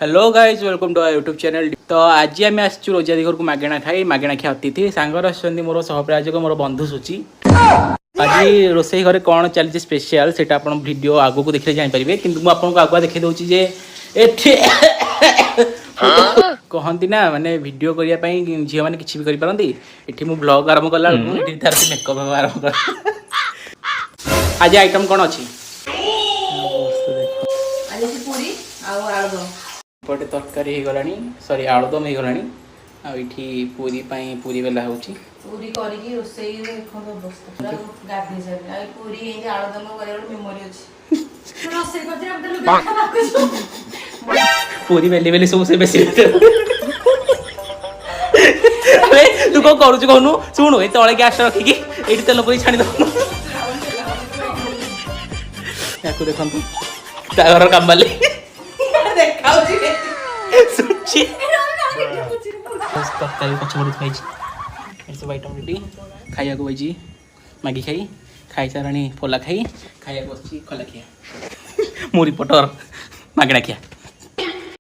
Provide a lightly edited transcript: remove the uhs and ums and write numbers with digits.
Hello guys welcome to our YouTube channel. तो आज आम आसचु रोजा घर को मागेणा खाई मागेणा खिया अतिथि सांगर आसुच्च मोर सहप्रायोजक मोर बंधु सूची। आज रोसई घरे कौन चलती स्पेशल से वीडियो आगो को देखले जापर कि मुझे आगुआ देखी दूसरी जे कहती ना माने वीडियो करने झील मैंने किसी भी करपारती ये मुझे ब्लॉग आरंभ कला मेकअप आरंभ कर। आज आइटम कौन अच्छी पटे तरकारी हो गलानी सॉरी आलुदम हो गलानी आठी पूरी पूरी बेला होची पूरी करके रोसई देखो अवस्था पूरा गाधी जाबे आ पूरी ए आलुदम करे मेमोरी अछि रोसई करते हम तो देखा बाकु पूरी बेली बेली सब से बेसी अरे तू को करू छु कहनु सुनु ए तळे गैस रखी की एठी तेल पूरी छानी दो याको देखंतु तागर काम बाले देखाउ छी सुची तरकारी पछपड़ी खाई सब आइटम रेडी खाया को बजी मैगी खाई खाई साराणी फोला खाई खाया बस खला खिया मुरी पटर मागणा खिया।